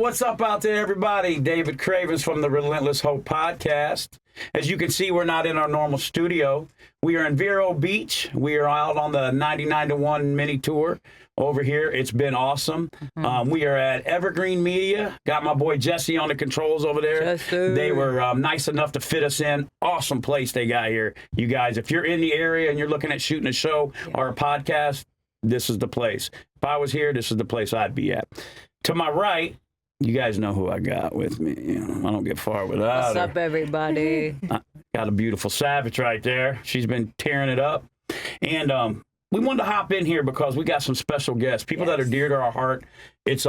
what's up out there, everybody? David Cravens from the Relentless Hope Podcast. As you can see, we're not in our normal studio. We are in Vero Beach. We are out on the 99-1 mini tour over here. It's been awesome. We are at Evergreen Media. Got my boy Jesse on the controls over there. Yes, sir. They were nice enough to fit us in. Awesome place they got here. You guys, if you're in the area and you're looking at shooting a show or a podcast, this is the place. If I was here, this is the place I'd be at. To my right, you guys know who I got with me. You know, I don't get far without What's her. up, everybody? I got a beautiful Savage right there. She's been tearing it up. And we wanted to hop in here because we got some special guests, people that are dear to our heart. It's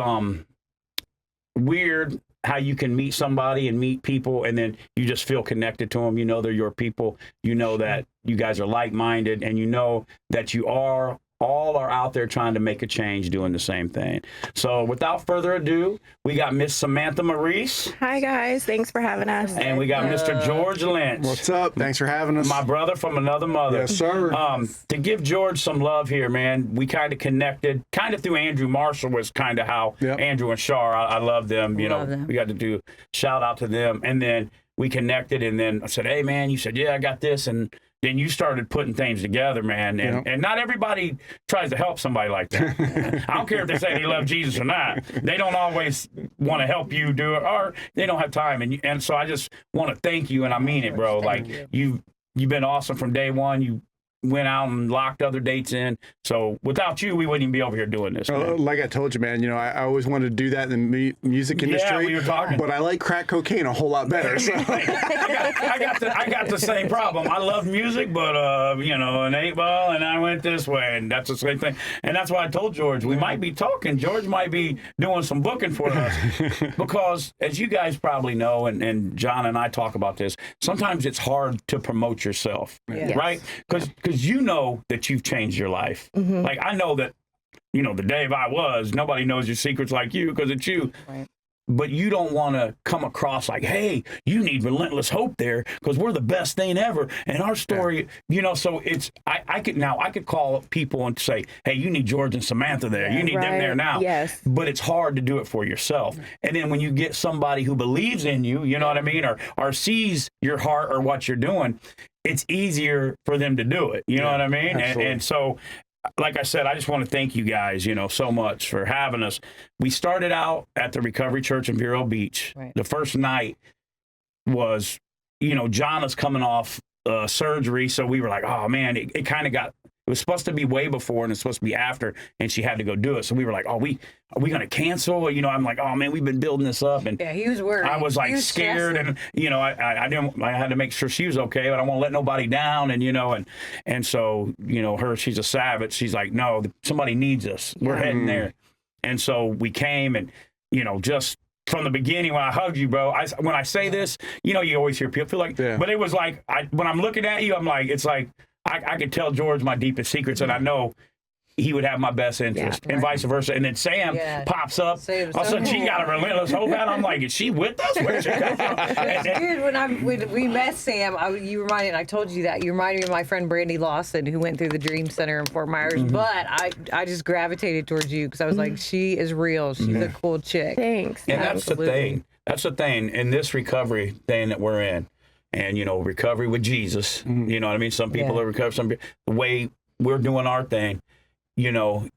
weird how you can meet somebody and meet people and then you just feel connected to them. You know they're your people. You know that you guys are like-minded, and you know that you all are out there trying to make a change, doing the same thing. So without further ado, we got Miss Samantha Maurice. Hi, guys. Thanks for having us. And we got Mr. George Lynch. What's up? Thanks for having us. My brother from another mother. Yes, sir. To give George some love here, man, we kind of connected, kind of through Andrew Marshall was kind of how Andrew and Shar, I love them. You know, we got to do shout out to them. And then we connected, and then I said, hey, man, you said, yeah, I got this. And then you started putting things together, man. And not everybody tries to help somebody like that. I don't care if they say they love Jesus or not. They don't always want to help you do it, or they don't have time. And so I just want to thank you, and I mean it, bro. Like, you've been awesome from day one. You went out and locked other dates in. So without you, we wouldn't even be over here doing this. Like I told you, man, you know, I always wanted to do that in the music industry. Yeah, we were talking. But I like crack cocaine a whole lot better. So. I got the same problem. I love music, but, you know, an 8-ball, and I went this way, and that's the same thing. And that's why I told George, we might be talking. George might be doing some booking for us. Because, as you guys probably know, and Jonna and I talk about this, sometimes it's hard to promote yourself, right? Because you know that you've changed your life. Like, I know that, you know, the Dave I was, nobody knows your secrets like you because it's you. Right. But you don't want to come across like, hey, you need Relentless Hope there because we're the best thing ever. And our story, you know, so it's, I could call people and say, hey, you need George and Samantha there. You need them there now. Yes. But it's hard to do it for yourself. And then when you get somebody who believes in you, you know what I mean, or sees your heart or what you're doing, it's easier for them to do it. You know what I mean? And so, like I said, I just want to thank you guys, you know, so much for having us. We started out at the recovery.church in Vero Beach. Right. The first night was, you know, Jonna's coming off surgery. So we were like, oh, man, it kind of got, it was supposed to be way before and it's supposed to be after, and she had to go do it. So we were like, are we going to cancel? You know, I'm like, oh, man, we've been building this up. And he was worried. I was like scared, and, you know, I had to make sure she was okay, but I won't let nobody down. And, you know, and so, you know, she's a savage. She's like, no, somebody needs us. We're heading there. And so we came, and, you know, just from the beginning when I hugged you, bro, when I say this, you know, you always hear people feel like, but it was like, when I'm looking at you, I'm like, it's like, I could tell George my deepest secrets, and I know he would have my best interest, and vice versa. And then Sam pops up. All of a sudden, she got a Relentless Hope hat. I'm like, is she with us? Where'd she come from? Dude, when we met Sam, I told you that. You reminded me of my friend Brandy Lawson, who went through the Dream Center in Fort Myers. But I just gravitated towards you because I was like, she is real. She's a cool chick. Thanks. And that's the thing. That's the thing in this recovery thing that we're in. And, you know, recovery with Jesus, you know what I mean? Some people are recovered, the way we're doing our thing, you know,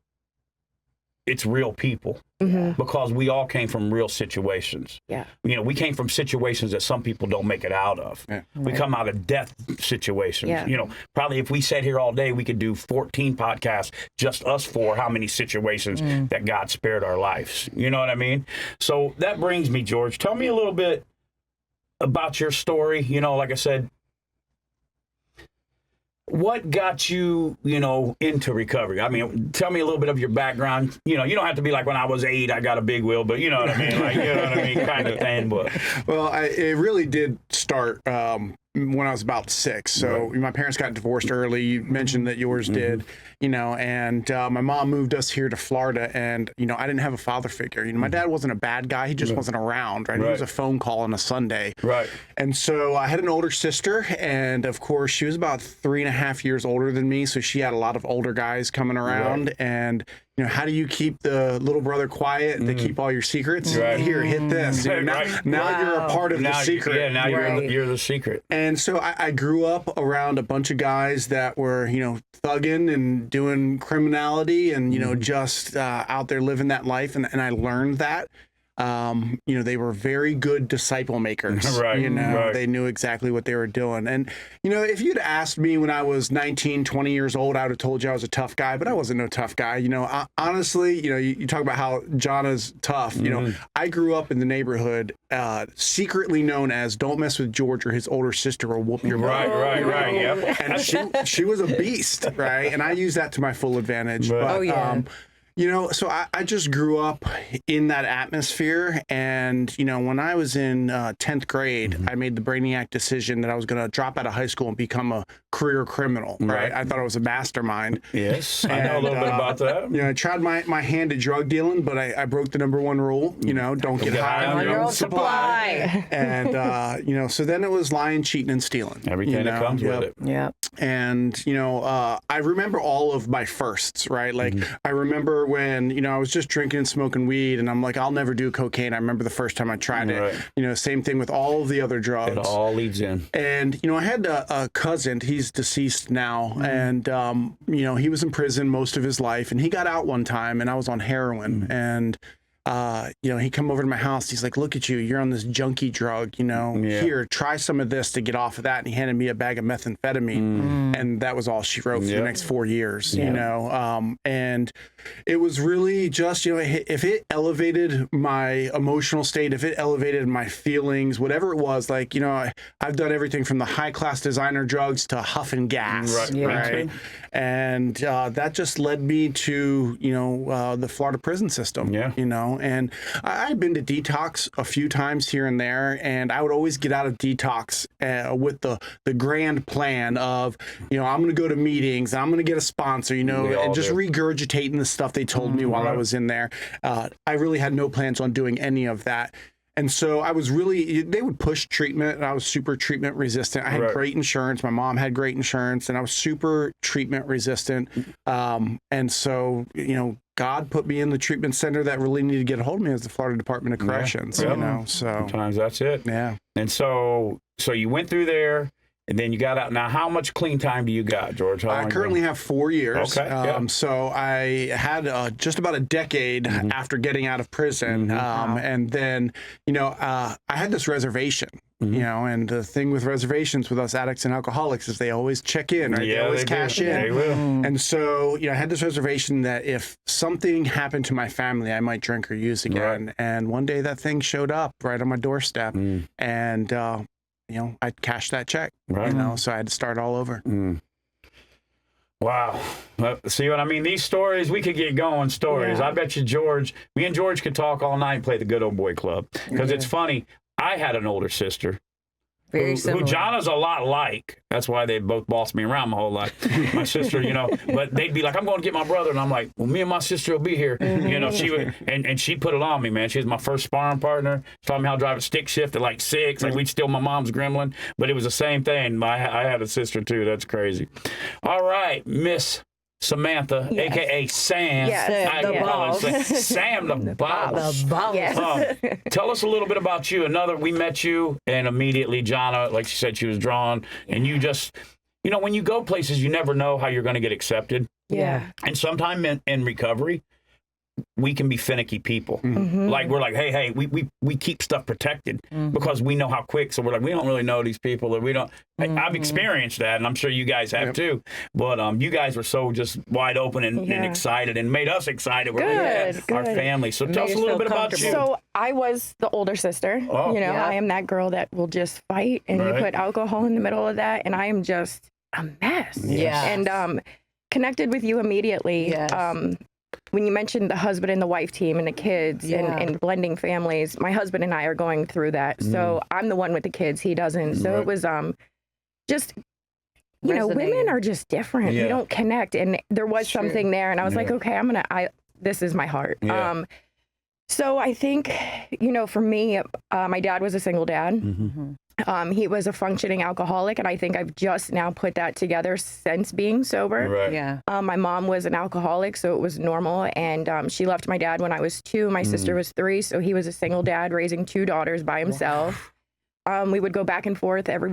it's real people because we all came from real situations. Yeah. You know, we came from situations that some people don't make it out of. Yeah. We come out of death situations. Yeah. You know, probably if we sat here all day, we could do 14 podcasts, just us four, how many situations that God spared our lives. You know what I mean? So that brings me, George, tell me a little bit about your story. You know, like I said, what got you, you know, into recovery? I mean, tell me a little bit of your background. You know, you don't have to be like, when I was 8, I got a big wheel, but you know what I mean? Like, you know what I mean? Kind of thing. But well, it really did start when I was about 6. So my parents got divorced early. You mentioned that yours did, you know, and my mom moved us here to Florida, and, you know, I didn't have a father figure. You know, my dad wasn't a bad guy. He just wasn't around, right? He was a phone call on a Sunday. Right. And so I had an older sister, and of course she was about 3.5 years older than me. So she had a lot of older guys coming around, and how do you keep the little brother quiet to keep all your secrets? Right. Here, hit this. Now you're a part of the secret. Yeah, now you're the secret. And so I grew up around a bunch of guys that were, thugging and doing criminality and, just out there living that life. And I learned that. They were very good disciple makers. Right. They knew exactly what they were doing. And, if you'd asked me when I was 19, 20 years old, I would have told you I was a tough guy, but I wasn't no tough guy. Honestly, you talk about how Jonna's tough. I grew up in the neighborhood, secretly known as don't mess with George or his older sister or whoop your butt. Right. Yep. And she was a beast, right? And I use that to my full advantage. Right. But, so I just grew up in that atmosphere. And, when I was in 10th grade, I made the brainiac decision that I was going to drop out of high school and become a career criminal, right? I thought I was a mastermind. Yes, I know a little bit about that. I tried my hand at drug dealing, but I broke the number one rule, don't get high on your own supply. And, so then it was lying, cheating, and stealing. Everything that comes with it. Yeah. And, I remember all of my firsts, right? Like, I remember when, I was just drinking and smoking weed and I'm like, I'll never do cocaine. I remember the first time I tried it. Same thing with all of the other drugs. It all leads in. And, I had a cousin, he's deceased now. And, he was in prison most of his life and he got out one time and I was on heroin. And, he come over to my house. He's like, look at you. You're on this junkie drug, here, try some of this to get off of that. And he handed me a bag of methamphetamine. And that was all she wrote for the next 4 years, and it was really just, if it elevated my emotional state, if it elevated my feelings, whatever it was, like, I've done everything from the high class designer drugs to huff and gas. Right. And that just led me to, the Florida prison system, and I've been to detox a few times here and there, and I would always get out of detox with the grand plan of, I'm going to go to meetings, I'm going to get a sponsor, and just regurgitating the stuff they told me while I was in there. I really had no plans on doing any of that. And so I was they would push treatment, and I was super treatment resistant. I had great insurance. My mom had great insurance, and I was super treatment resistant. And so, God put me in the treatment center that really needed to get a hold of me as the Florida Department of Corrections, so. Sometimes that's it. Yeah. And so you went through there. And then you got out. Now, how much clean time do you got, George? I currently have 4 years. Okay. So I had just about a decade after getting out of prison. And then, I had this reservation, and the thing with reservations with us addicts and alcoholics is they always check in, right? They always cash in. They will. And so, I had this reservation that if something happened to my family, I might drink or use again. Right. And one day that thing showed up right on my doorstep. And, I cashed that check, so I had to start all over. Wow. See what I mean? These stories, we could get going stories. I bet you me and George could talk all night and play the good old boy club. Because it's funny, I had an older sister. Very similar. Who Jonna's a lot like. That's why they both bossed me around my whole life. My sister, but they'd be like, I'm going to get my brother. And I'm like, well, me and my sister will be here. She would, and she put it on me, man. She was my first sparring partner. She taught me how to drive a stick shift at like 6. Like we'd steal my mom's gremlin. But it was the same thing. I had a sister too. That's crazy. All right, Miss Samantha, a.k.a. Sam. Yes. I The can't call her boss. Sam the boss. The boss. Yes. Tell us a little bit about you. We met you, and immediately Jonna, like she said, she was drawn. And you just, when you go places, you never know how you're going to get accepted. Yeah. And sometime in recovery, we can be finicky people. Like we're like, hey, we keep stuff protected because we know how quick. So we're like, we don't really know these people, or we don't. I've experienced that, and I'm sure you guys have too. But you guys were so just wide open and excited, and made us excited. We're like, our family. So tell us a little bit about you. So I was the older sister. I am that girl that will just fight, and you put alcohol in the middle of that, and I am just a mess. Yeah. And connected with you immediately. Yes. When you mentioned the husband and the wife team and the kids and blending families, my husband and I are going through that. So I'm the one with the kids, he doesn't. So it was just, women are just different. We don't connect. And there was something there. And I was like, okay, this is my heart. Yeah. So I think, for me, my dad was a single dad. He was a functioning alcoholic, and I think I've just now put that together since being sober. Right. Yeah. My mom was an alcoholic, so it was normal, and she left my dad when I was 2. My sister was 3, so he was a single dad raising 2 daughters by himself. We would go back and forth every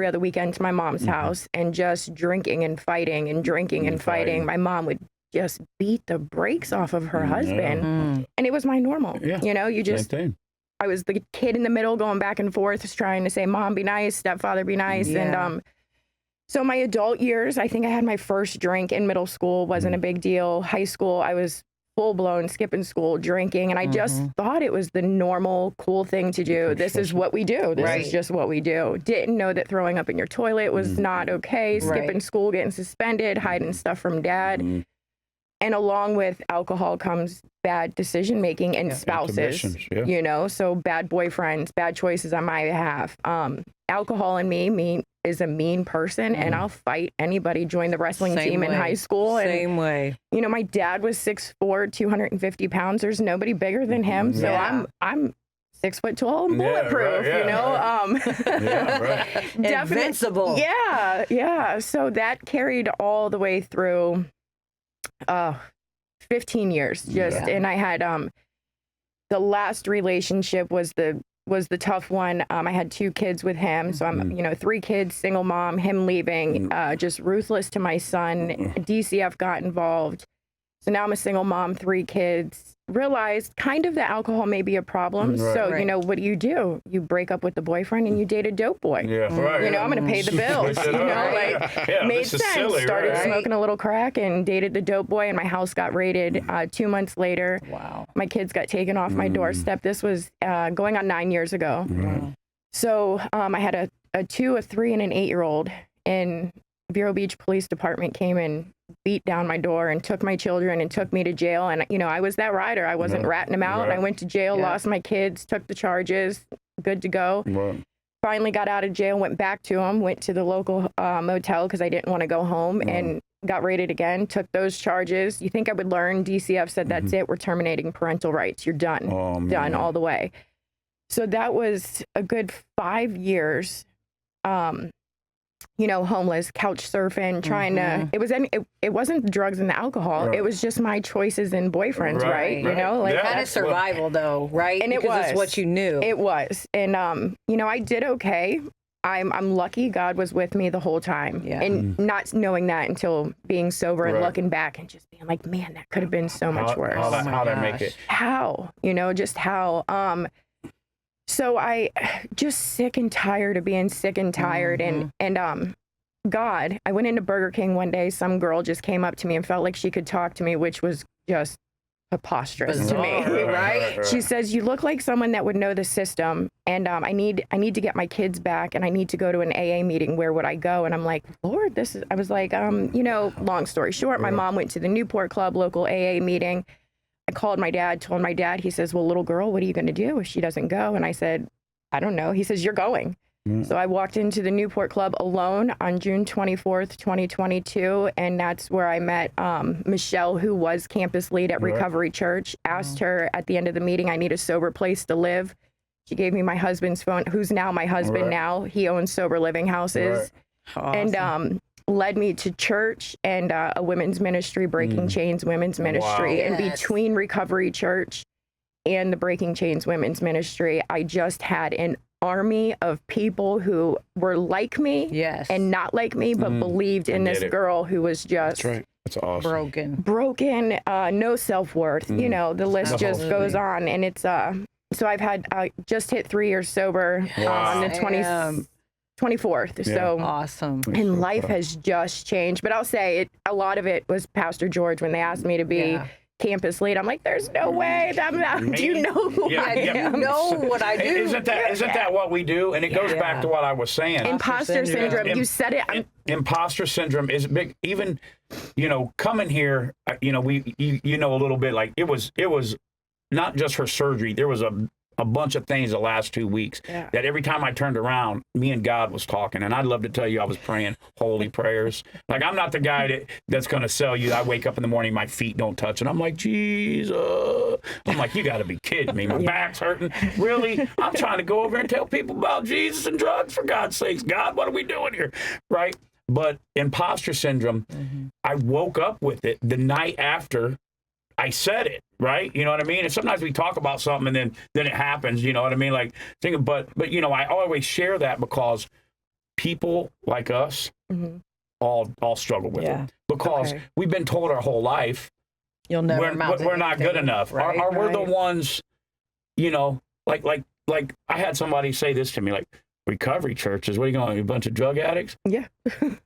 other weekend to my mom's house, and just drinking and fighting and drinking and fighting. My mom would just beat the brakes off of her husband, and it was my normal. Yeah. You know, you just... Same thing. I was the kid in the middle going back and forth, just trying to say, Mom, be nice, stepfather, be nice. Yeah. And so my adult years, I think I had my first drink in middle school, wasn't a big deal. High school, I was full blown skipping school, drinking. And I just thought it was the normal, cool thing to do. This is what we do. This is just what we do. Didn't know that throwing up in your toilet was not okay. Skipping school, getting suspended, hiding stuff from dad. And along with alcohol comes bad decision making and spouses, you know, so bad boyfriends, bad choices on my behalf. Alcohol in me is a mean person, and I'll fight anybody. Join the wrestling team in high school. And, Same way. You know, my dad was 6'4", 250 pounds. There's nobody bigger than him. So I'm 6 foot tall and bulletproof, you know? Definitely. Invincible. Yeah. So that carried all the way through 15 years and I had the last relationship was the tough one. I had 2 kids with him, so I'm 3 kids, single mom, him leaving, just ruthless to my son. DCF got involved, so now I'm a single mom, 3 kids. Realized kind of that alcohol may be a problem. So, you know, what do? You break up with the boyfriend and you date a dope boy. You know, I'm going to pay the bills. You know, made sense. Silly, started smoking a little crack and dated the dope boy, and my house got raided 2 months later. Wow. My kids got taken off my doorstep. This was going on 9 years ago. So I had a 2, a 3, and an 8-year-old, and Vero Beach Police Department came and beat down my door and took my children and took me to jail. And, you know, I was that rider. I wasn't ratting them out. I went to jail, lost my kids, took the charges, good to go. Finally got out of jail, went back to them, went to the local motel because I didn't want to go home, and got raided again, took those charges. You think I would learn? DCF said, that's it. We're terminating parental rights. You're done. Done all the way. So that was a good 5 years. You know, homeless, couch surfing, trying to, it wasn't the drugs and the alcohol. It was just my choices and boyfriends, right? You know, like kind of survival though, right? And because it's what you knew. It was. And, you know, I did okay. I'm lucky God was with me the whole time. And not knowing that until being sober and looking back and just being like, man, that could have been so much worse. How'd I make it? How? You know, just how. So I just sick and tired of being sick and tired. And God, I went into Burger King one day. Some girl just came up to me and felt like she could talk to me, which was just preposterous to me. Right? She says, you look like someone that would know the system. And I need to get my kids back, and I need to go to an AA meeting. Where would I go? And I'm like, Lord, I was like, you know, long story short, my mom went to the Newport Club local AA meeting. I called my dad, told my dad. He says, well, little girl, what are you going to do if she doesn't go? And I said, I don't know. He says, you're going. So I walked into the Newport Club alone on June 24th, 2022. And that's where I met Michelle, who was campus lead at recovery.church. Asked her at the end of the meeting, I need a sober place to live. She gave me my husband's phone, who's now my husband now. He owns sober living houses. Awesome. And led me to church and a women's ministry, Breaking Chains Women's Ministry. And between recovery.church and the Breaking Chains Women's Ministry, I just had an army of people who were like me and not like me, but believed in this girl who was just That's awesome. broken, no self-worth. You know, the list just goes on. And it's so I just hit 3 years sober on the 24th. So awesome. And life has just changed. But I'll say a lot of it was Pastor George when they asked me to be campus lead. I'm like, there's no way. Do you know who I am? You know what I do. Isn't that what we do? And it goes back to what I was saying. Impostor syndrome. You said it. Impostor syndrome is big. Even, you know, coming here, you know, you know a little bit, like it was not just her surgery. There was a a bunch of things the last 2 weeks that every time I turned around, me and God was talking. And I'd love to tell you I was praying holy prayers. Like, I'm not the guy that's going to sell you. I wake up in the morning, my feet don't touch. And I'm like, Jesus. I'm like, you got to be kidding me. My back's hurting. Really? I'm trying to go over and tell people about Jesus and drugs, for God's sakes. God, what are we doing here? Right? But imposter syndrome, I woke up with it the night after I said it, right? You know what I mean? And sometimes we talk about something and then it happens, you know what I mean? Like, but you know, I always share that because people like us all struggle with it. Because we've been told our whole life, you'll never we're not good enough. Right? Or we're the ones, you know, like I had somebody say this to me, like, recovery churches, what are you going, a bunch of drug addicts? Yeah.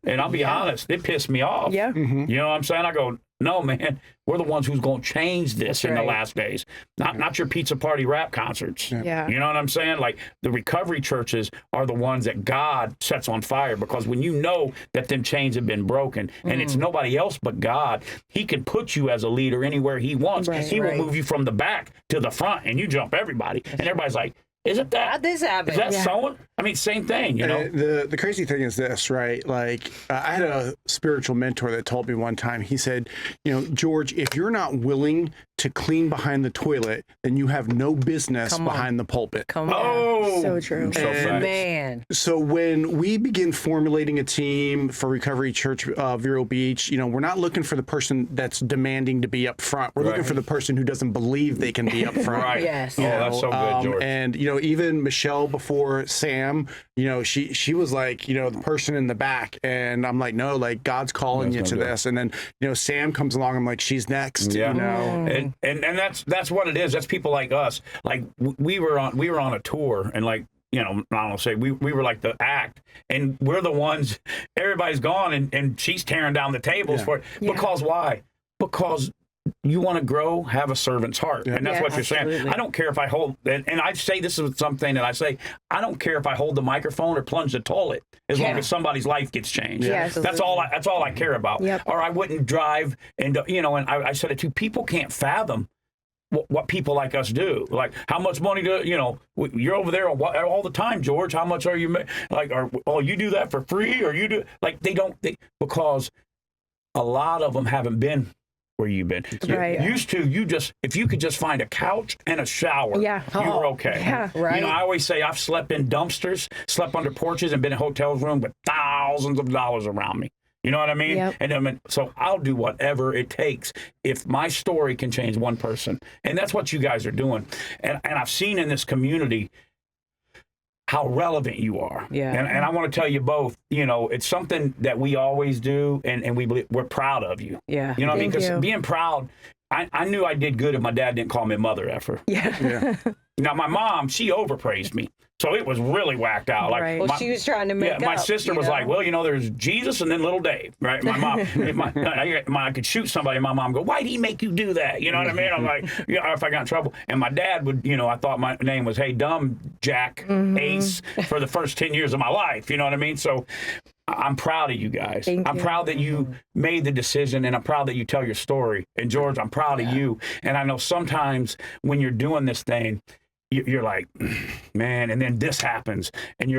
And I'll be honest, it pissed me off. Yeah. You know what I'm saying? I go, no, man, we're the ones who's going to change this in the last days. Not your pizza party rap concerts. Yeah. You know what I'm saying? Like, the recovery churches are the ones that God sets on fire, because when you know that them chains have been broken and it's nobody else but God, he can put you as a leader anywhere he wants. He will move you from the back to the front and you jump everybody. And everybody's like, isn't that? How'd this happen? Is that someone? I mean, same thing, you know? The crazy thing is this, right? Like, I had a spiritual mentor that told me one time, he said, you know, George, if you're not willing to clean behind the toilet, then you have no business behind the pulpit. Come on. Oh, So true. So facts. Man. So when we begin formulating a team for Recovery Church Vero Beach, you know, we're not looking for the person that's demanding to be up front. We're looking for the person who doesn't believe they can be up front. Right. Yes. Oh, that's so good, George. And, you know, even Michelle before Sam, you know, she was like, you know, the person in the back. And I'm like, no, like, God's calling you to this. And then, you know, Sam comes along. I'm like, she's next. Yeah. You know? And that's what it is. That's people like us. Like, we were on a tour, and, like, you know, I don't say we were like the act, and we're the ones, everybody's gone, and she's tearing down the tables for it. Because why? Because you want to grow, have a servant's heart. And that's what you're saying. I don't care if I hold, and I say this is something that I say, I don't care if I hold the microphone or plunge the toilet, as long as somebody's life gets changed. That's all I care about. Or I wouldn't drive, and, you know, and I said it too, people can't fathom what people like us do. Like, how much money do, you know, you're over there all the time, George, how much are you, like, you do that for free, or you do, like, because a lot of them haven't been where you've been. Used to, if you could just find a couch and a shower, you were okay. You know, I always say I've slept in dumpsters, slept under porches, and been in hotel rooms with thousands of dollars around me. You know what I mean? And I mean, so I'll do whatever it takes if my story can change one person. And that's what you guys are doing. And I've seen in this community how relevant you are. And I want to tell you both, you know, it's something that we always do, and we're proud of you. You know what I mean? Because being proud, I knew I did good if my dad didn't call me mother effer. Now, my mom, she overpraised me. So it was really whacked out. Like, well, she was trying to make up. My sister was like, well, you know, there's Jesus and then little Dave, right? My mom, I could shoot somebody, and my mom go, why did he make you do that? You know what I mean? I'm like, you know, if I got in trouble. And my dad would, you know, I thought my name was, hey, dumb Jack Ace for the first 10 years of my life. You know what I mean? So I'm proud of you guys. I'm proud that you made the decision, and I'm proud that you tell your story. And George, I'm proud of you. And I know sometimes when you're doing this thing, you're like, man, and then this happens, and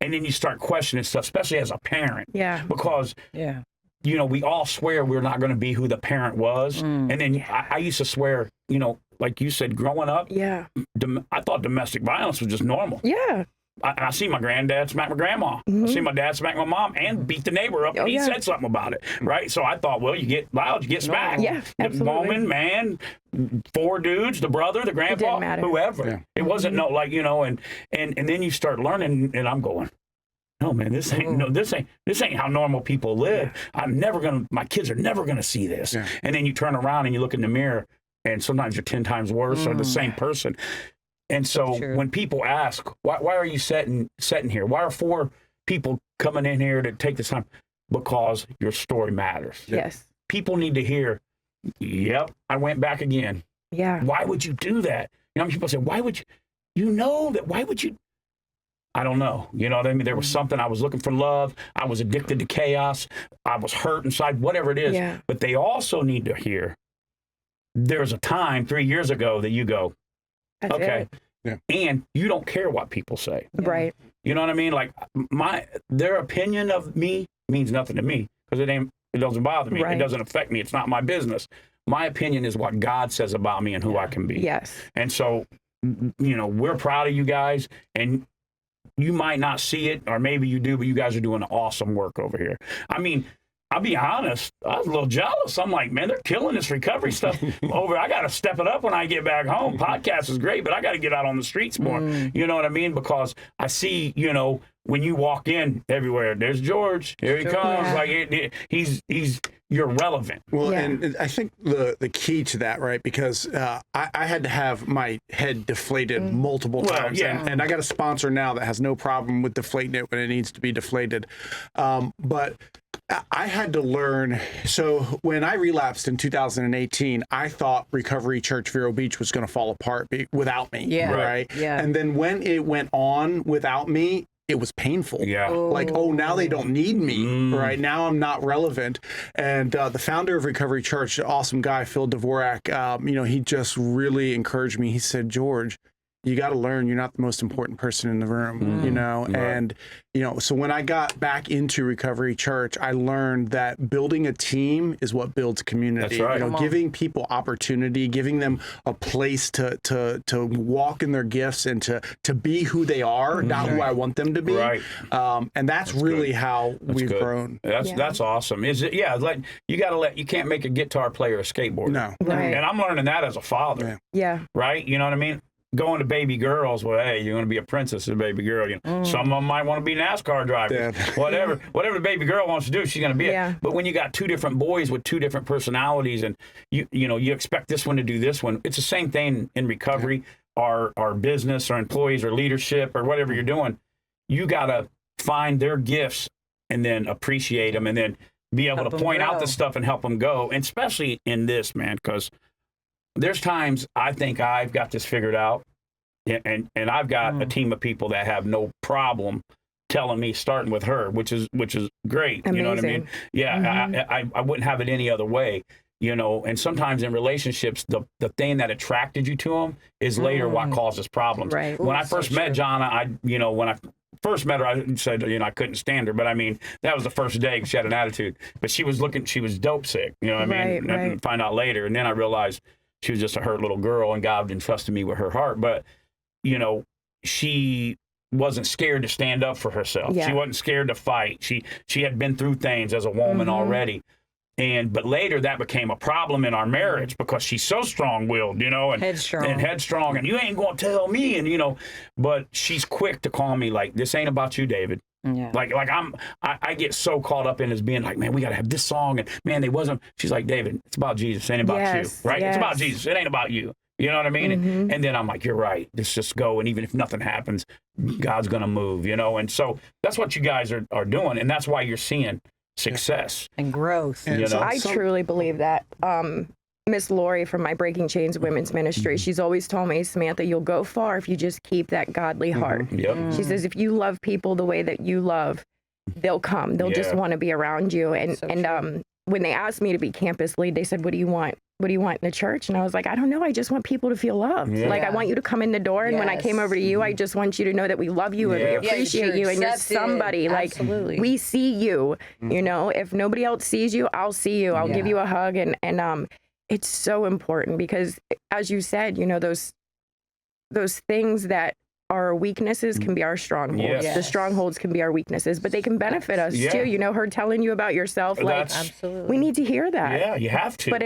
then you start questioning stuff, especially as a parent. Because you know, we all swear we're not going to be who the parent was, and then I used to swear, you know, like you said, growing up, I thought domestic violence was just normal. I see my granddad smack my grandma. I see my dad smack my mom and beat the neighbor up. And he said something about it, right? So I thought, well, you get loud, you get smacked. The woman, man, 4 dudes, the brother, the grandpa, whoever. It wasn't no, like, you know, and then you start learning, and I'm going, no, man, this ain't how normal people live. My kids are never gonna see this. And then you turn around and you look in the mirror, and sometimes you're 10 times worse or the same person. And so when people ask, why are you sitting here? Why are 4 people coming in here to take this time? Because your story matters. People need to hear, yep, I went back again. Why would you do that? You know, people say, why would you? You know that, why would you? I don't know. You know what I mean? There was something, I was looking for love. I was addicted to chaos. I was hurt inside, whatever it is. But they also need to hear, there's a time 3 years ago that you go, okay, and you don't care what people say. Right. You know what I mean? Like their opinion of me means nothing to me because it doesn't bother me. Right. It doesn't affect me. It's not my business. My opinion is what God says about me and who I can be. Yes. And so, we're proud of you guys, and you might not see it, or maybe you do, but you guys are doing awesome work over here. I mean, I'll be honest, I was a little jealous. I'm like, man, they're killing this recovery stuff over. I got to step it up when I get back home. Podcast is great, but I got to get out on the streets more. You know what I mean? Because I see, when you walk in everywhere, there's George. Here he comes. Yeah. Like you're relevant. Well, and I think the key to that, right? Because I had to have my head deflated multiple times, and I got a sponsor now that has no problem with deflating it when it needs to be deflated. But I had to learn. So when I relapsed in 2018, I thought recovery.church Vero Beach was going to fall apart without me. Yeah. Right. Yeah. And then when it went on without me, it was painful. Yeah. Like, now they don't need me. Right now I'm not relevant. And the founder of Recovery Church, awesome guy, Phil Dvorak, he just really encouraged me. He said, George, you got to learn you're not the most important person in the room, and, so when I got back into Recovery Church, I learned that building a team is what builds community. That's right. Giving people opportunity, giving them a place to walk in their gifts and to be who they are, not who I want them to be. Right. And that's really good. how we've grown. That's awesome. Is it? Yeah. Like you can't make a guitar player a skateboarder. No. Right. And I'm learning that as a father. Yeah. Right. You know what I mean? Going to baby girls, well, hey, you're going to be a princess, a baby girl. Some of them might want to be NASCAR drivers. Yeah. Whatever the baby girl wants to do, she's going to be it. But when you got two different boys with two different personalities, and you expect this one to do this one, it's the same thing in recovery, our business, our employees, or leadership, or whatever you're doing. You got to find their gifts and then appreciate them, and then be able to point out the stuff and help them go. And especially in this, man, because there's times I think I've got this figured out, and I've got a team of people that have no problem telling me, starting with her, which is great. Amazing. You know what I mean? Yeah, I wouldn't have it any other way. And sometimes in relationships, the thing that attracted you to them is later what causes problems. Right. When I first met Jonna, when I first met her, I said, I couldn't stand her, but I mean, that was the first day because she had an attitude. But she was dope sick. You know what I mean? Right. Find out later, and then I realized she was just a hurt little girl, and God entrusted me with her heart. But, she wasn't scared to stand up for herself. Yeah. She wasn't scared to fight. She had been through things as a woman already. But later that became a problem in our marriage because she's so strong-willed, and headstrong, and you ain't going to tell me, and but she's quick to call me like, this ain't about you, David. Yeah. Like I get so caught up in as being like, man, we got to have this song, and man, they wasn't. She's like, David, it's about Jesus, it ain't about you, right? Yes. It's about Jesus, it ain't about you. You know what I mean? And then I'm like, you're right. Let's just go, and even if nothing happens, God's gonna move, And so that's what you guys are doing, and that's why you're seeing success and growth. And I truly believe that. Miss Lori from my Breaking Chains Women's Ministry, she's always told me, Samantha, you'll go far if you just keep that godly heart. Yep. She says, if you love people the way that you love, they'll come. They'll just want to be around you. And when they asked me to be campus lead, they said, what do you want? What do you want in the church? And I was like, I don't know. I just want people to feel loved. Yeah. Like, I want you to come in the door. And when I came over to you, I just want you to know that we love you and we appreciate you. And you're somebody. Like, we see you. If nobody else sees you, I'll see you. I'll give you a hug. And it's so important because, as you said, those things that are weaknesses can be our strongholds. Yes. The strongholds can be our weaknesses, but they can benefit us too. Her telling you about yourself, like, we need to hear that. Yeah, you have to. But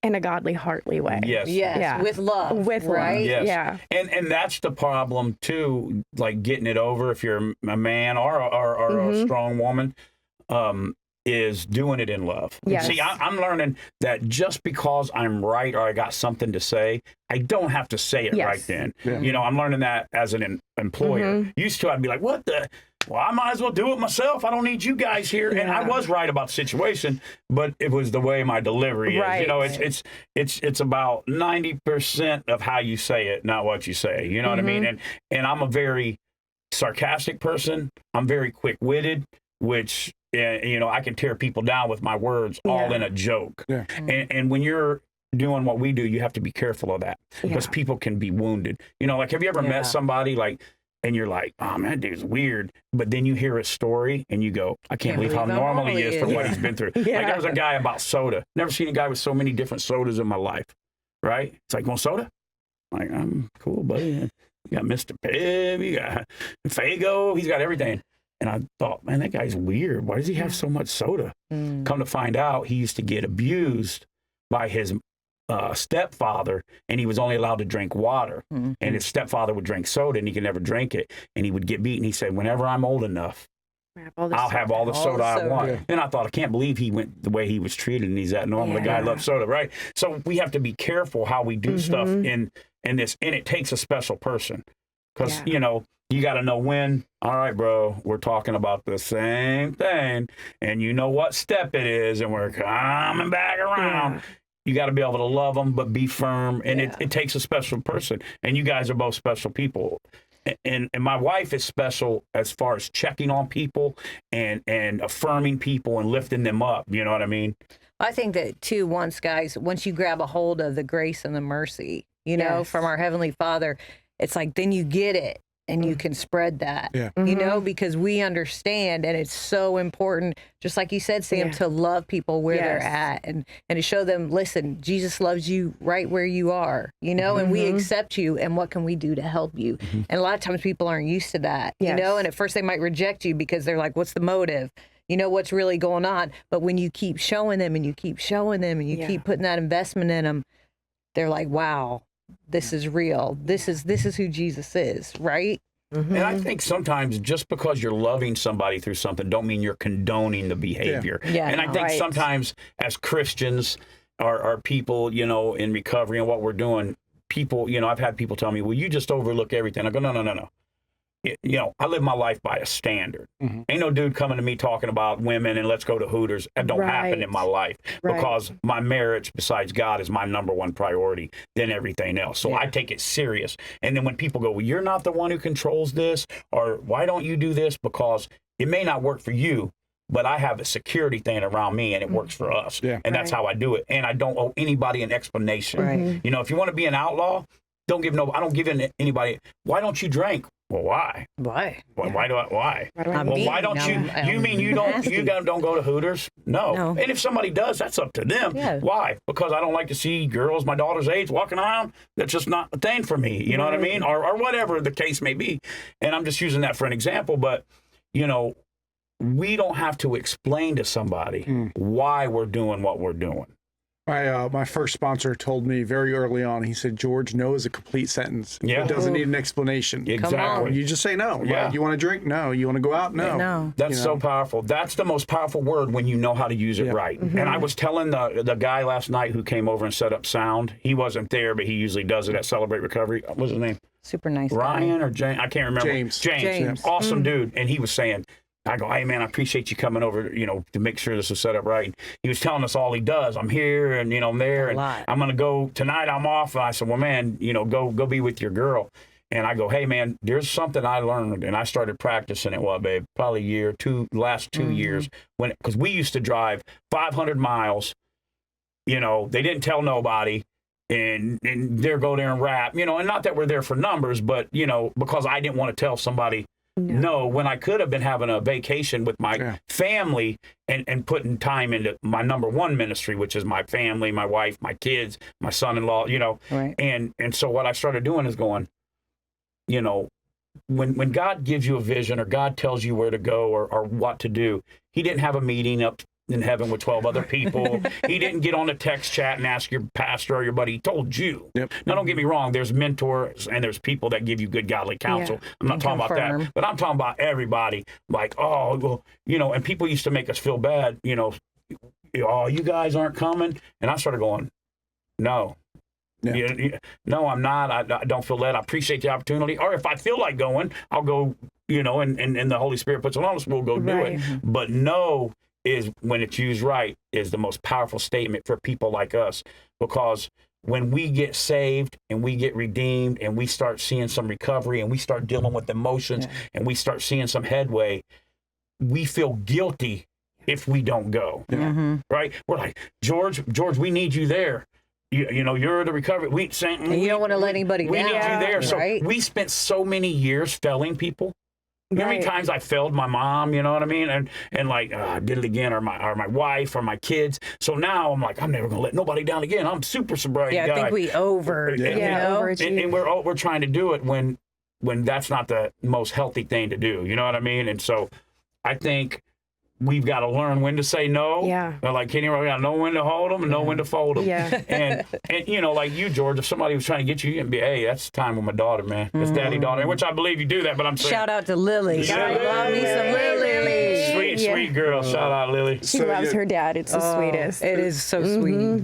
in a godly, heartly way. Yes. Yeah. With love. With right? love. Yes. Yeah. And that's the problem too, like getting it over if you're a man or a strong woman, is doing it in love. Yes. See, I'm learning that just because I'm right or I got something to say, I don't have to say it right then. Yeah. I'm learning that as an employer. Used to, I'd be like, what the? Well, I might as well do it myself. I don't need you guys here. Yeah. And I was right about the situation, but it was the way my delivery is. It's about 90% of how you say it, not what you say. You know what I mean? And I'm a very sarcastic person. I'm very quick-witted, which I can tear people down with my words all in a joke. Yeah. And when you're doing what we do, you have to be careful of that because people can be wounded. You know, like, have you ever met somebody like, and you're like, oh man, that dude's weird. But then you hear his story and you go, I can't believe how normal he is for what he's been through. Like, there was a guy about soda. Never seen a guy with so many different sodas in my life. Right? It's like, want soda? I'm like, I'm cool, buddy. You got Mr. Pibb, you got Fago, he's got everything. And I thought, man, that guy's weird. Why does he have so much soda? Come to find out, he used to get abused by his stepfather, and he was only allowed to drink water. And his stepfather would drink soda, and he could never drink it. And he would get beaten. He said, whenever I'm old enough, I'll have all the soda I want. Yeah. And I thought, I can't believe he went the way he was treated, and he's that normal. The guy loves soda, right? So we have to be careful how we do stuff in this, and it takes a special person. Because, you know, you got to know when, all right, bro, we're talking about the same thing, and you know what step it is, and we're coming back around. You got to be able to love them, but be firm, and it takes a special person. And you guys are both special people. And my wife is special as far as checking on people and affirming people and lifting them up. You know what I mean? I think that, too, once you grab a hold of the grace and the mercy, you know, from our Heavenly Father, it's like then you get it. And you can spread that, you know, because we understand, and it's so important, just like you said, Sam, to love people where they're at and to show them, listen, Jesus loves you right where you are, you know, and we accept you, and what can we do to help you? And a lot of times people aren't used to that, you know, and at first they might reject you because they're like, what's the motive? You know, what's really going on? But when you keep showing them and you keep showing them and you keep putting that investment in them, they're like, wow. This is real. This is who Jesus is, right? And I think sometimes just because you're loving somebody through something don't mean you're condoning the behavior. And I think sometimes as Christians or people, you know, in recovery and what we're doing, people, you know, I've had people tell me, well, you just overlook everything. I go, no. You know, I live my life by a standard. Ain't no dude coming to me talking about women and let's go to Hooters. That don't happen in my life because my marriage, besides God, is my number one priority than everything else. So I take it serious. And then when people go, well, you're not the one who controls this, or why don't you do this? Because it may not work for you, but I have a security thing around me and it works for us. And that's how I do it. And I don't owe anybody an explanation. You know, if you want to be an outlaw, I don't give in anybody. Why don't you drink? Well, why? Why? Why do I? Why? Why don't you? You mean you don't go to Hooters? No. And if somebody does, that's up to them. Why? Because I don't like to see girls my daughter's age walking around. That's just not a thing for me. You know what I mean? Or whatever the case may be. And I'm just using that for an example. But you know, we don't have to explain to somebody why we're doing what we're doing. My first sponsor told me very early on, he said, George, no is a complete sentence. It doesn't need an explanation. Exactly. You just say no. Right? You want to drink? No. You want to go out? No. That's so powerful. That's the most powerful word when you know how to use it right. And I was telling the guy last night who came over and set up sound. He wasn't there, but he usually does it at Celebrate Recovery. What's his name? Super nice Ryan guy. Or James? I can't remember. James. Awesome dude. And he was saying, I go, hey, man, I appreciate you coming over, you know, to make sure this is set up right. And he was telling us all he does. I'm here and, you know, I'm there. And I'm going to go tonight. I'm off. And I said, well, man, you know, go be with your girl. And I go, hey, man, there's something I learned. And I started practicing it, babe, probably last 2 years. Because we used to drive 500 miles. You know, they didn't tell nobody. And they'll go there and rap, you know, and not that we're there for numbers, but, you know, because I didn't want to tell somebody. No, when I could have been having a vacation with my family and putting time into my number one ministry, which is my family, my wife, my kids, my son-in-law, you know. And so what I started doing is going, you know, when God gives you a vision or God tells you where to go or what to do, he didn't have a meeting up in heaven with 12 other people. He didn't get on a text chat and ask your pastor or your buddy. He told you. Now, don't get me wrong. There's mentors and there's people that give you good godly counsel. I'm not talking about that, but I'm talking about everybody. Like, oh, well, you know, and people used to make us feel bad, you know, oh, you guys aren't coming. And I started going, no. No, I'm not. I don't feel that. I appreciate the opportunity. Or if I feel like going, I'll go, you know, and the Holy Spirit puts it on us, we'll go do it. But no is, when it's used right, is the most powerful statement for people like us. Because when we get saved and we get redeemed and we start seeing some recovery and we start dealing with emotions and we start seeing some headway, we feel guilty if we don't go. Right? We're like, George, we need you there. you know, you're the recovery. And you don't want to let anybody we down. need you there. So right? we spent so many years failing people. You know how many times I failed my mom, you know what I mean? And like, I did it again, or my wife, or my kids. So now I'm like, I'm never gonna let nobody down again. I'm super sobriety guy. I think we and we're trying to do it when that's not the most healthy thing to do. You know what I mean? And so I think we've got to learn when to say no. Yeah. Like Kenny, we got to know when to hold them and know when to fold them. Yeah. And you know, like you, George, if somebody was trying to get you, you can be, hey, that's time with my daughter, man. That's daddy, daughter. Which I believe you do that, but I'm saying. Shout out to Lily. Yeah. I love me some Lily. Sweet girl. Shout out, Lily. She loves her dad. It's the sweetest. It is so sweet.